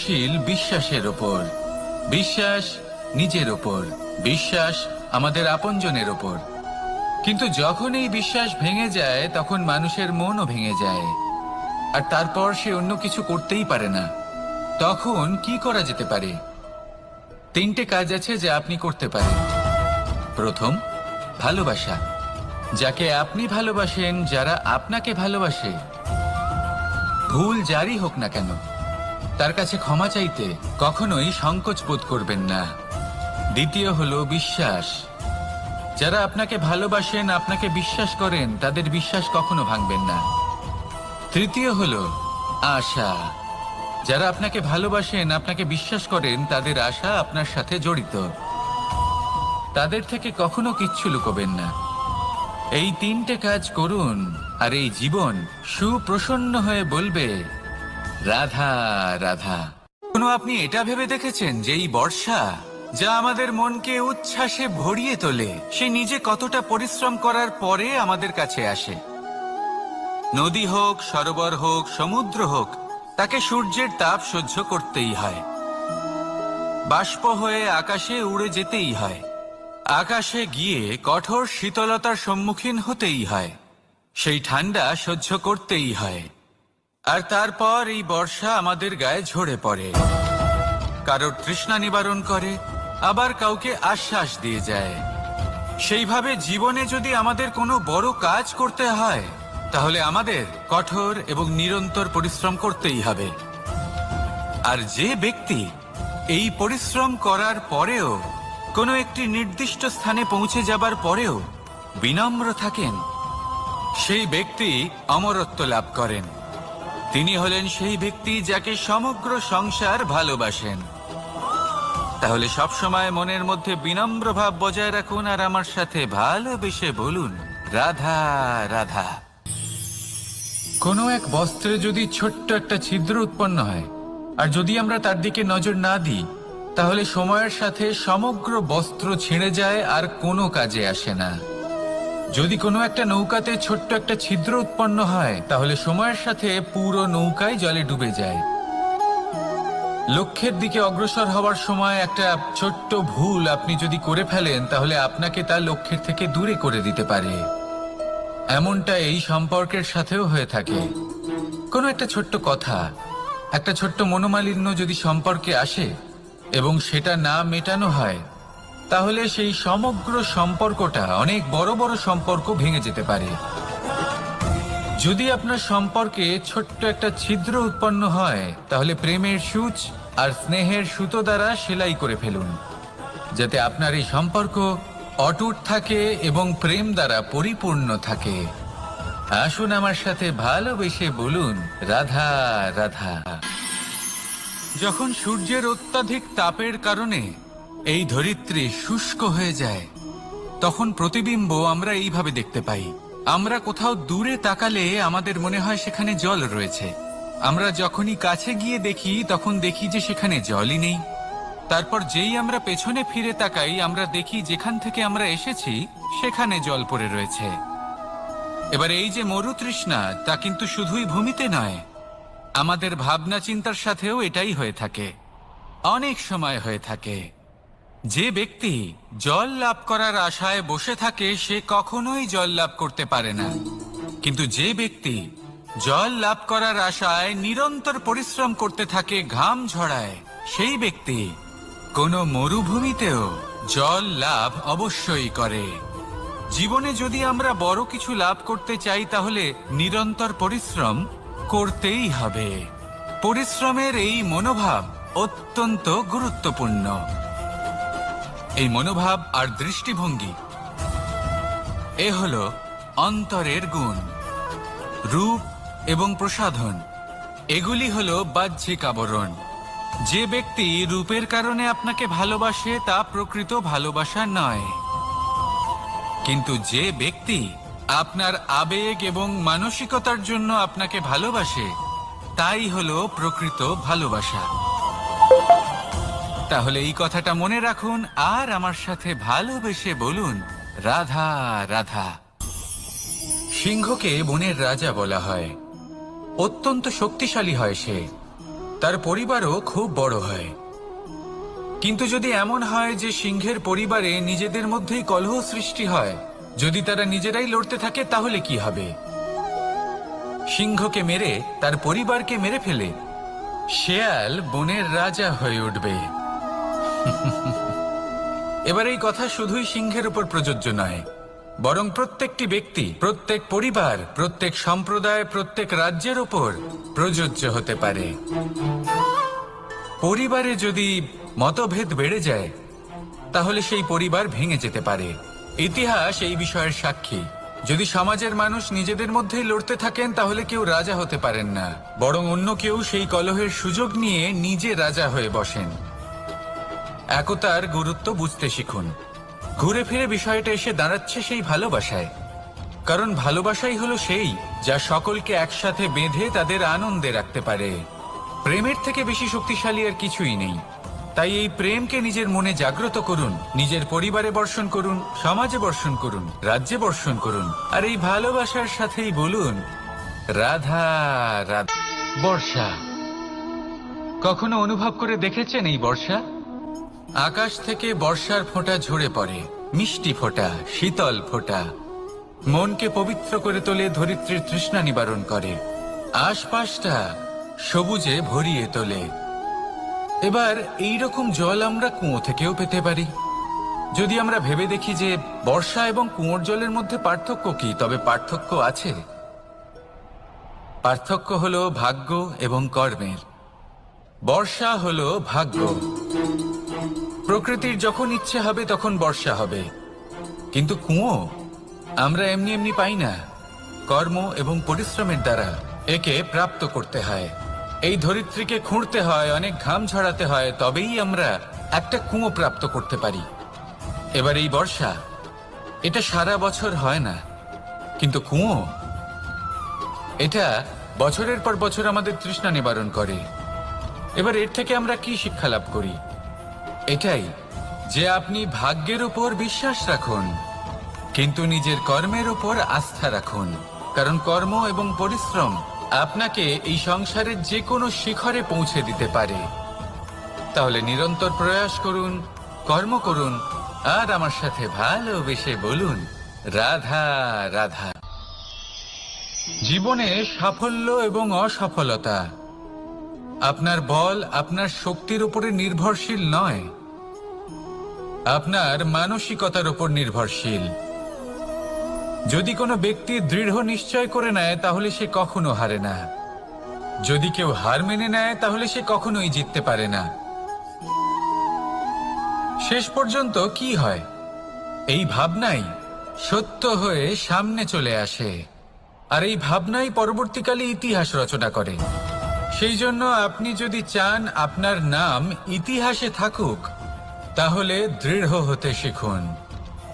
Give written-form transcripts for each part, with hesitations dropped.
নির্ভরশীল বিশ্বাসের ওপর। বিশ্বাস নিজের ওপর, বিশ্বাস আমাদের আপনজনের ওপর। কিন্তু যখন এই বিশ্বাস ভেঙে যায় তখন মানুষের মনও ভেঙে যায়, আর তারপর সে অন্য কিছু করতেই পারে না। তখন কি করা যেতে পারে? তিনটে কাজ আছে যা আপনি করতে পারেন। প্রথম, ভালোবাসা। যাকে আপনি ভালোবাসেন, যারা আপনাকে ভালোবাসে, ভুল যারই হোক না কেন, তার কাছে ক্ষমা চাইতে কখনোই সংকোচ বোধ করবেন না। দ্বিতীয় হলো বিশ্বাস। যারা আপনাকে ভালোবাসেন, আপনাকে বিশ্বাস করেন, তাদের বিশ্বাস কখনো ভাঙবেন না। তৃতীয় হলো আশা। যারা আপনাকে ভালোবাসেন, আপনাকে বিশ্বাস করেন, তাদের আশা আপনার সাথে জড়িত। তাদের থেকে কখনো কিচ্ছু লুকোবেন না। এই তিনটে কাজ করুন আর এই জীবন সুপ্রসন্ন হয়ে বলবে, রাধা রাধা। কোনো আপনি এটা ভেবে দেখেছেন যে এই বর্ষা, যা আমাদের মনকে উচ্ছ্বাসে ভরিয়ে তোলে, সে নিজে কতটা পরিশ্রম করার পরে আমাদের কাছে আসে? নদী হোক, সরোবর হোক, সমুদ্র হোক, তাকে সূর্যের তাপ সহ্য করতেই হয়। বাষ্প হয়ে আকাশে উড়ে যেতেই হয়। আকাশে গিয়ে কঠোর শীতলতার সম্মুখীন হতেই হয়। সেই ঠান্ডা সহ্য করতেই হয়। আর তারপর এই বর্ষা আমাদের গায়ে ঝরে পড়ে, কারোর তৃষ্ণা নিবারণ করে, আবার কাউকে আশ্বাস দিয়ে যায়। সেইভাবে জীবনে যদি আমাদের কোনো বড় কাজ করতে হয়, তাহলে আমাদের কঠোর এবং নিরন্তর পরিশ্রম করতেই হবে। আর যে ব্যক্তি এই পরিশ্রম করার পরেও, কোনো একটি নির্দিষ্ট স্থানে পৌঁছে যাবার পরেও বিনম্র থাকেন, সেই ব্যক্তি অমরত্ব লাভ করেন। তিনি হলেন সেই ব্যক্তি যাকে সমগ্র সংসার ভালোবাসেন। তাহলে সবসময় মনের মধ্যে বিনম্র ভাব বজায় রাখুন আর আমার সাথে ভালোবেসে বলুন, রাধা রাধা। কোনো এক বস্ত্রে যদি ছোট্ট একটা ছিদ্র উৎপন্ন হয়, আর যদি আমরা তার দিকে নজর না দিই, তাহলে সময়ের সাথে সমগ্র বস্ত্র ছিঁড়ে যায় আর কোনো কাজে আসে না। যদি কোনো একটা নৌকাতে ছোট্ট একটা ছিদ্র উৎপন্ন হয়, তাহলে সময়ের সাথে পুরো নৌকাই জলে ডুবে যায়। লক্ষ্যের দিকে অগ্রসর হওয়ার সময় একটা ছোট্ট ভুল আপনি যদি করে ফেলেন, তাহলে আপনাকে তা লক্ষ্যের থেকে দূরে করে দিতে পারে। এমনটা এই সম্পর্কের সাথেও হয়ে থাকে। কোনো একটা ছোট্ট কথা, একটা ছোট্ট মনোমালিন্য যদি সম্পর্কে আসে এবং সেটা না মেটানো হয়, তাহলে সেই সমগ্র সম্পর্কটা, অনেক বড় বড় সম্পর্ক ভেঙে যেতে পারে। যদি আপনার সম্পর্কে ছোট্ট একটা ছিদ্র উৎপন্ন হয়, তাহলে প্রেমের সূচ আর স্নেহের সুতো দ্বারা সেলাই করে ফেলুন, যাতে আপনার এই সম্পর্ক অটুট থাকে এবং প্রেম দ্বারা পরিপূর্ণ থাকে। আসুন আমার সাথে ভালোবেসে বলুন, রাধা রাধা। যখন সূর্যের অত্যাধিক তাপের কারণে এই ধরিত্রী শুষ্ক হয়ে যায়, তখন প্রতিবিম্ব আমরা এইভাবে দেখতে পাই। আমরা কোথাও দূরে তাকালে আমাদের মনে হয় সেখানে জল রয়েছে। আমরা যখনই কাছে গিয়ে দেখি, তখন দেখি যে সেখানে জলই নেই। তারপর যেই আমরা পেছনে ফিরে তাকাই, আমরা দেখি যেখান থেকে আমরা এসেছি সেখানে জল পড়ে রয়েছে। এবার এই যে মরুতৃষ্ণা, তা কিন্তু শুধুই ভূমিতে নয়, আমাদের ভাবনা চিন্তার সাথেও এটাই হয়ে থাকে, অনেক সময় হয়ে থাকে। যে ব্যক্তি জল লাভ করার আশায় বসে থাকে, সে কখনোই জল লাভ করতে পারে না। কিন্তু যে ব্যক্তি জল লাভ করার আশায় নিরন্তর পরিশ্রম করতে থাকে, ঘাম ঝরায়, সেই ব্যক্তি কোনো মরুভূমিতেও জল লাভ অবশ্যই করে। জীবনে যদি আমরা বড় কিছু লাভ করতে চাই, তাহলে নিরন্তর পরিশ্রম করতেই হবে। পরিশ্রমের এই মনোভাব অত্যন্ত গুরুত্বপূর্ণ। এই মনোভাব আর দৃষ্টিভঙ্গি, এ হলো অন্তরের গুণ। রূপ এবং প্রসাধন, এগুলি হলো বাহ্যিক আবরণ। যে ব্যক্তি রূপের কারণে আপনাকে ভালোবাসে, তা প্রকৃত ভালোবাসা নয়। কিন্তু যে ব্যক্তি আপনার আবেগ এবং মানসিকতার জন্য আপনাকে ভালোবাসে, তাই হলো প্রকৃত ভালোবাসা। তাহলে এই কথাটা মনে রাখুন আর আমার সাথে ভালোবেসে বলুন, রাধা রাধা। সিংহকে বনের রাজা বলা হয়। অত্যন্ত শক্তিশালী হয় সে। তার পরিবারও খুব বড় হয়। কিন্তু যদি এমন হয় যে সিংহের পরিবারে নিজেদের মধ্যেই কলহ সৃষ্টি হয়, যদি তারা নিজেরাই লড়তে থাকে, তাহলে কি হবে? সিংহকে মেরে তার পরিবারকে মেরে ফেলে শেয়াল বনের রাজা হয়ে উঠবে। এবার এই কথা শুধুই সিংহের উপর প্রযোজ্য নয়, বরং প্রত্যেকটি ব্যক্তি, প্রত্যেক পরিবার, প্রত্যেক সম্প্রদায়, প্রত্যেক রাজ্যের উপর প্রযোজ্য হতে পারে। পরিবারে যদি মতভেদ বেড়ে যায়, তাহলে সেই পরিবার ভেঙে যেতে পারে। ইতিহাস এই বিষয়ের সাক্ষী। যদি সমাজের মানুষ নিজেদের মধ্যেই লড়তে থাকেন, তাহলে কেউ রাজা হতে পারেন না, বরং অন্য কেউ সেই কলহের সুযোগ নিয়ে নিজে রাজা হয়ে বসেন। একতার গুরুত্ব বুঝতে শিখুন। ঘুরে ফিরে বিষয়টা এসে দাঁড়াচ্ছে সেই ভালোবাসায়, কারণ ভালোবাসাই হলো সেই যা সকলকে একসাথে বেঁধে তাদের আনন্দে রাখতে পারে। প্রেমের থেকে বেশি শক্তিশালী আর কিছুই নেই। তাই এই প্রেমকে নিজের মনে জাগ্রত করুন, নিজের পরিবারে বর্ষণ করুন, সমাজে বর্ষণ করুন, রাজ্যে বর্ষণ করুন, আর এই ভালোবাসার সাথেই বলুন রাধা রাধা। বর্ষা, কখনো অনুভব করে দেখেছেন এই বর্ষা? আকাশ থেকে বর্ষার ফোঁটা ঝরে পড়ে, মিষ্টি ফোঁটা, শীতল ফোঁটা, মনকে পবিত্র করে তোলে, ধরিত্রীর তৃষ্ণা নিবারণ করে, আশপাশটা সবুজে ভরিয়ে তোলে। এবার এই রকম জল আমরা কুয়ো থেকেও পেতে পারি। যদি আমরা ভেবে দেখি যে বর্ষা এবং কুয়োর জলের মধ্যে পার্থক্য কি, তবে পার্থক্য আছে। পার্থক্য হলো ভাগ্য এবং কর্মের। বর্ষা হলো ভাগ্য। প্রকৃতির যখন ইচ্ছে হবে তখন বর্ষা হবে, কিন্তু কুয়ো আমরা এমনি এমনি পাই না। কর্ম এবং পরিশ্রমের দ্বারা একে প্রাপ্ত করতে হয়। এই ধরিত্রীকে খুঁড়তে হয়, অনেক ঘাম ঝরাতে হয়, তবেই আমরা একটা কুয়ো প্রাপ্ত করতে পারি। এবার এই বর্ষা, এটা সারা বছর হয় না, কিন্তু কুয়ো এটা বছরের পর বছর আমাদের তৃষ্ণা নিবারণ করে। এবার এর থেকে আমরা কি শিক্ষা লাভ করি? এটাই যে আপনি ভাগ্যের উপর বিশ্বাস রাখুন, কিন্তু নিজের কর্মের উপর আস্থা রাখুন, কারণ কর্ম এবং পরিশ্রম আপনাকে এই সংসারের যে কোনো শিখরে পৌঁছে দিতে পারে। তাহলে নিরন্তর প্রয়াস করুন, কর্ম করুন, আর আমার সাথে ভালোবেসে বলুন রাধা রাধা। জীবনে সাফল্য এবং অসফলতা আপনার বল, আপনার শক্তির উপরে নির্ভরশীল নয়, আপনার মানসিকতার উপর নির্ভরশীল। যদি কোনো ব্যক্তি দৃঢ় নিশ্চয় করে নেয়, তাহলে সে কখনো হারে না। যদি কেউ হার মেনে নেয়, তাহলে সে কখনোই জিততে পারে না। শেষ পর্যন্ত কি হয়? এই ভাবনাই সত্য হয়ে সামনে চলে আসে, আর এই ভাবনাই পরবর্তীকালে ইতিহাস রচনা করে। সেই জন্য আপনি যদি চান আপনার নাম ইতিহাসে থাকুক, তাহলে দৃঢ় হতে শিখুন।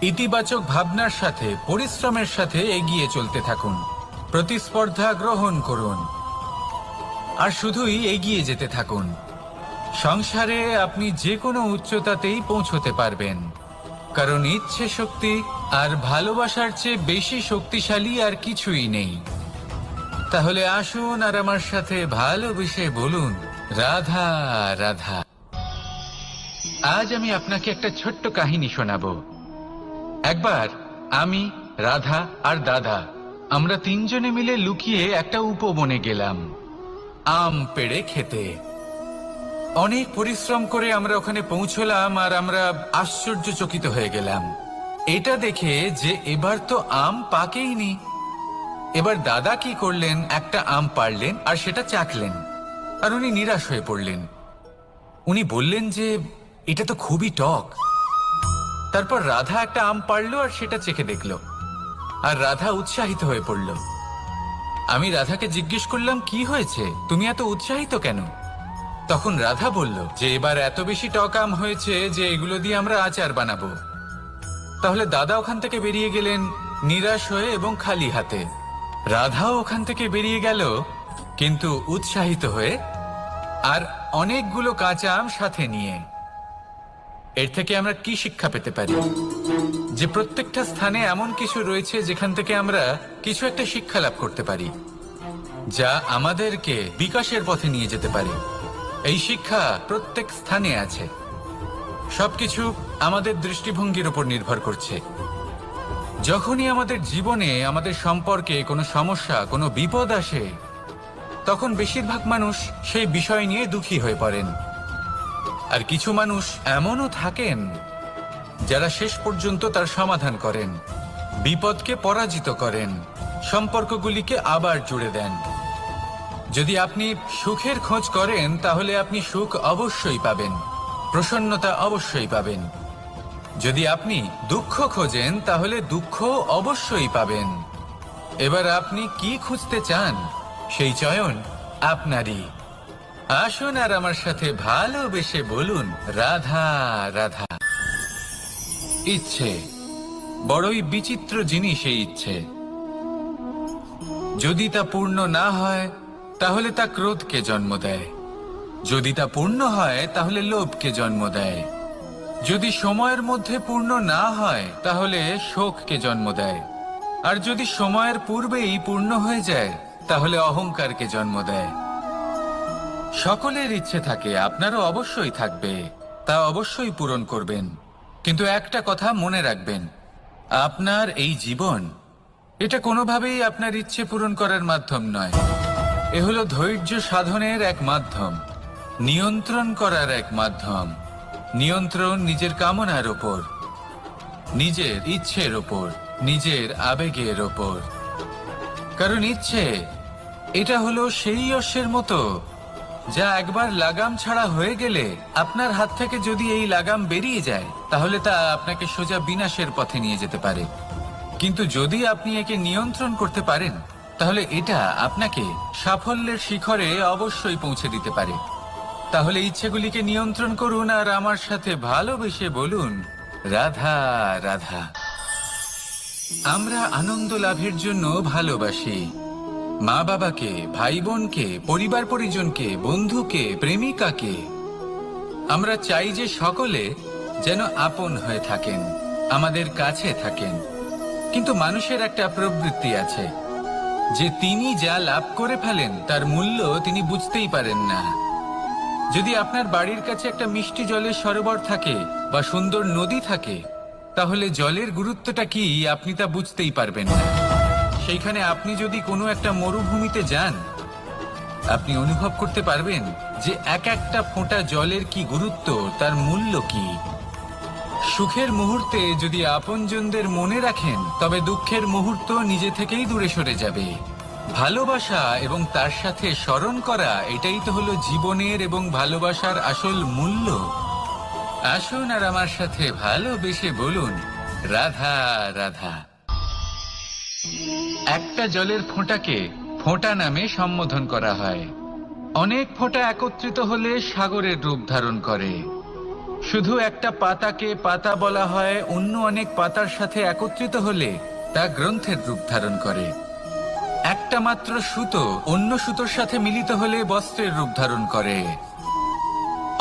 ইতিবাচক ভাবনার সাথে, পরিশ্রমের সাথে এগিয়ে চলতে থাকুন। প্রতিস্পর্ধা গ্রহণ করুন আর শুধুই এগিয়ে যেতে থাকুন। সংসারে আপনি যে কোনো উচ্চতাতেই পৌঁছতে পারবেন, কারণ ইচ্ছে শক্তি আর ভালোবাসার চেয়ে বেশি শক্তিশালী আর কিছুই নেই। তাহলে আসুন আর আমার সাথে ভালোবেসে বলুন রাধা রাধা। আজ আমি আপনাকে একটা ছোট্ট কাহিনী শোনাবো। একবার আমি, রাধা আর দাদা, আমরা তিনজনে মিলে লুকিয়ে একটা উপবনে গেলাম আম পেড়ে খেতে। অনেক পরিশ্রম করে আমরা ওখানে পৌঁছলাম, আর আমরা আশ্চর্যচকিত হয়ে গেলাম এটা দেখে যে এবার তো আম পাকেইনি। এবার দাদা কি করলেন, একটা আম পাড়লেন আর সেটা চাখলেন, আর উনি নিরাশ হয়ে পড়লেন। উনি বললেন যে এটা তো খুবই টক। তারপর রাধা একটা আম পাড়লো আর সেটা চেখে দেখলো, আর রাধা উৎসাহিত হয়ে পড়ল। আমি রাধাকে জিজ্ঞেস করলাম, কি হয়েছে, তুমি এত উৎসাহিত কেন? তখন রাধা বলল যে এবার এত বেশি টক আম হয়েছে যে এগুলো দিয়ে আমরা আচার বানাবো। তাহলে দাদা ওখান থেকে বেরিয়ে গেলেন নিরাশ হয়ে এবং খালি হাতে। রাধাও ওখান থেকে বেরিয়ে গেল কিন্তু উৎসাহিত হয়ে, আর অনেকগুলো কাঁচা আম সাথে নিয়ে। এর থেকে আমরা কি শিক্ষা পেতে পারি? যে প্রত্যেকটা স্থানে এমন কিছু রয়েছে যেখান থেকে আমরা কিছু একটা শিক্ষা লাভ করতে পারি, যা আমাদেরকে বিকাশের পথে নিয়ে যেতে পারে। এই শিক্ষা প্রত্যেক স্থানে আছে। সবকিছু আমাদের দৃষ্টিভঙ্গির উপর নির্ভর করছে। যখনই আমাদের জীবনে, আমাদের সম্পর্কে কোনো সমস্যা, কোনো বিপদ আসে, তখন বেশিরভাগ মানুষ সেই বিষয় নিয়ে দুঃখী হয়ে পড়েন। আর কিছু মানুষ এমনও থাকেন যারা শেষ পর্যন্ত তার সমাধান করেন, বিপদকে পরাজিত করেন, সম্পর্কগুলিকে আবার জুড়ে দেন। যদি আপনি সুখের খোঁজ করেন তাহলে আপনি সুখ অবশ্যই পাবেন, প্রসন্নতা অবশ্যই পাবেন। যদি আপনি দুঃখ খোঁজেন তাহলে দুঃখ অবশ্যই পাবেন। এবার আপনি কি খুঁজতে চান সেই চয়ন আপনারই। আসুন আর আমার সাথে ভালোবেসে বলুন, রাধা রাধা। ইচ্ছে বড়ই বিচিত্র জিনিস। এই ইচ্ছে যদি তা পূর্ণ না হয় তাহলে তা ক্রোধকে জন্ম দেয়, যদি তা পূর্ণ হয় তাহলে লোভকে জন্ম দেয়, যদি সময়ের মধ্যে পূর্ণ না হয় তাহলে শোককে জন্ম দেয়, আর যদি সময়ের পূর্বেই পূর্ণ হয়ে যায় তাহলে অহংকারকে জন্ম দেয়। সকলের ইচ্ছে থাকে, আপনারও অবশ্যই থাকবে, তা অবশ্যই পূরণ করবেন। কিন্তু একটা কথা মনে রাখবেন, আপনার এই জীবন, এটা কোনোভাবেই আপনার ইচ্ছে পূরণ করার মাধ্যম নয়। এ হলো ধৈর্য সাধনের এক মাধ্যম, নিয়ন্ত্রণ করার এক মাধ্যম। নিয়ন্ত্রণ নিজের কামনার ওপর, নিজের ইচ্ছের ওপর, নিজের আবেগের ওপর। কারণ ইচ্ছে এটা হলো সেই অশ্বের মতো যা একবার লাগাম ছাড়া হয়ে গেলে, আপনার হাত থেকে যদি এই লাগাম বেরিয়ে যায় তাহলে তা আপনাকে সোজা বিনাশের পথে নিয়ে যেতে পারে। কিন্তু যদি আপনি একে নিয়ন্ত্রণ করতে পারেন তাহলে এটা আপনাকে সাফল্যের শিখরে অবশ্যই পৌঁছে দিতে পারে। তাহলে ইচ্ছেগুলিকে নিয়ন্ত্রণ করুন আর আমার সাথে ভালোবেসে বলুন, রাধা রাধা। আমরা আনন্দ লাভের জন্য ভালোবাসি মা বাবাকে, ভাই বোনকে, পরিবার পরিজনকে, বন্ধুকে, প্রেমিকাকে। আমরা চাই যে সকলে যেন আপন হয়ে থাকেন, আমাদের কাছে থাকেন। কিন্তু মানুষের একটা প্রবৃত্তি আছে যে তিনি যা লাভ করে ফেলেন তার মূল্য তিনি বুঝতেই পারেন না। যদি আপনার বাড়ির কাছে একটা মিষ্টি জলের সরোবর থাকে বা সুন্দর নদী থাকে, তাহলে জলের গুরুত্বটা কি আপনি তা বুঝতেই পারবেন না। সেইখানে আপনি যদি কোনো একটা মরুভূমিতে যান, আপনি অনুভব করতে পারবেন যে এক একটা ফোঁটা জলের কি গুরুত্ব, তার মূল্য কি। সুখের মুহূর্তে যদি আপনজনদের মনে রাখেন তবে দুঃখের মুহূর্ত নিজে থেকেই দূরে সরে যাবে। ভালোবাসা এবং তার সাথে স্মরণ করা, এটাই তো হলো জীবনের এবং ভালোবাসার আসল মূল্য। আসুন আর আমার সাথে ভালোবেসে বলুন, রাধা রাধা। একটা জলের ফোঁটাকে ফোঁটা নামে সম্বোধন করা হয়। অনেক ফোঁটা একত্রিত হলে সাগরের রূপ ধারণ করে। শুধু একটা পাতাকে পাতা বলা হয়, অন্য অনেক পাতার সাথে একত্রিত হলে তা গ্রন্থের রূপ ধারণ করে। একটা মাত্র সুতো অন্য সুতোর সাথে মিলিত হলে বস্ত্রের রূপ ধারণ করে।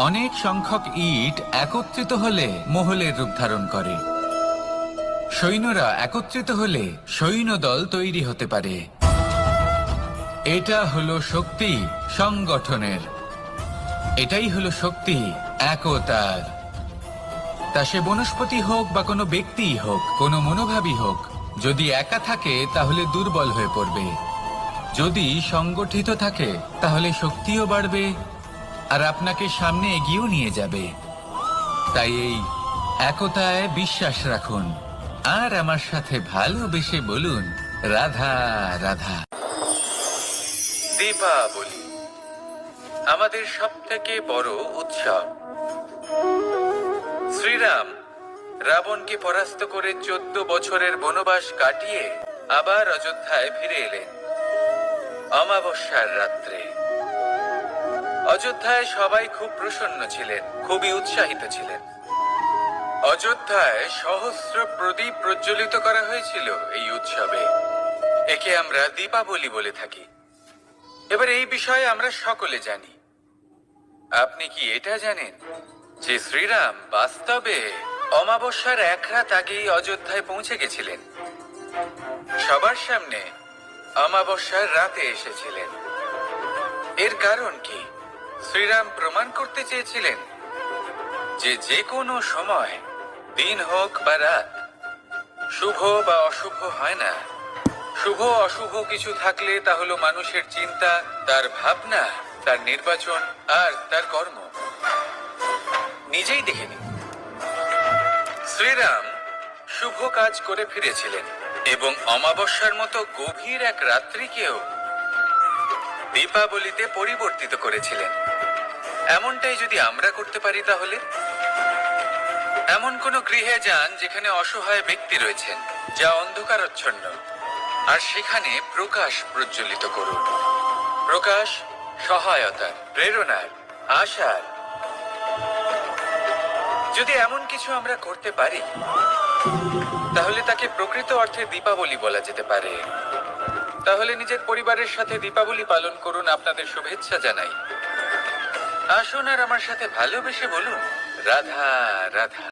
অনেক সংখ্যক ইট একত্রিত হলে মহলের রূপ ধারণ করে। সৈন্যরা একত্রিত হলে সৈন্যদল তৈরি হতে পারে। এটা হলো শক্তি সংগঠনের, এটাই হলো শক্তি একতার। তা সে বনস্পতি হোক বা কোনো ব্যক্তিই হোক, কোনো মনোভাবই হোক, যদি একা থাকে তাহলে দুর্বল হয়ে পড়বে। যদি সংগঠিত থাকে তাহলে শক্তিও বাড়বে আর আপনাকে সামনে এগিয়েও নিয়ে যাবে। তাই এই একতায় বিশ্বাস রাখুন আর আমার সাথে ভালোবেসে বলুন, রাধা রাধা। দীপাবলি আমাদের সবথেকে বড় উৎসব। শ্রীরাম রাবণকে পরাস্ত করে 14 বছরের বনবাস কাটিয়ে আবার অযোধ্যায় ফিরে এলেন অমাবস্যার রাত্রে। অযোধ্যায় সবাই খুব প্রসন্ন ছিলেন, খুবই উৎসাহিত ছিলেন। অযোধ্যায় সহস্র প্রদীপ প্রজ্বলিত করা হয়েছিল এই উৎসবে। একে আমরা দীপাবলি বলে থাকি। এবার এই বিষয়ে আমরা সকলে জানি। আপনি কি এটা জানেন যে শ্রীরাম বাস্তবে অমাবস্যার এক রাত আগেই অযোধ্যায় পৌঁছে গেছিলেন? সবার সামনে অমাবস্যার রাতে এসেছিলেন। এর কারণ কি? শ্রীরাম প্রমাণ করতে চেয়েছিলেন যে যে কোনো সময়, দিন হোক বা রাত, শুভ বা অশুভ হয় না। শুভ অশুভ কিছু থাকলে তা হলো মানুষের চিন্তা, তার ভাবনা, তার নির্বাচন আর তার কর্ম। নিজেই দেখে নিন, শ্রীরাম শুভ কাজ করে ফিরেছিলেন এবং অমাবস্যার মতো গভীর এক রাত্রিকেও দীপাবলিতে পরিবর্তিত করেছিলেন। এমনটাই যদি আমরা করতে পারি, তাহলে এমন কোন গৃহে যান যেখানে অসহায় ব্যক্তি রয়েছেন, যা অন্ধকারাচ্ছন্ন, আর সেখানে প্রকাশ প্রজ্বলিত করুন। প্রকাশ সহায়তার, প্রেরণার, আশার। যদি এমন কিছু আমরা করতে পারি, তাহলে তাকে প্রকৃত অর্থে দীপাবলি বলা যেতে পারে। তাহলে নিজের পরিবারের সাথে দীপাবলি পালন করুন। আপনাদের শুভেচ্ছা জানাই। আসুন আর আমার সাথে ভালোবেসে বলুন, রাধা রাধা।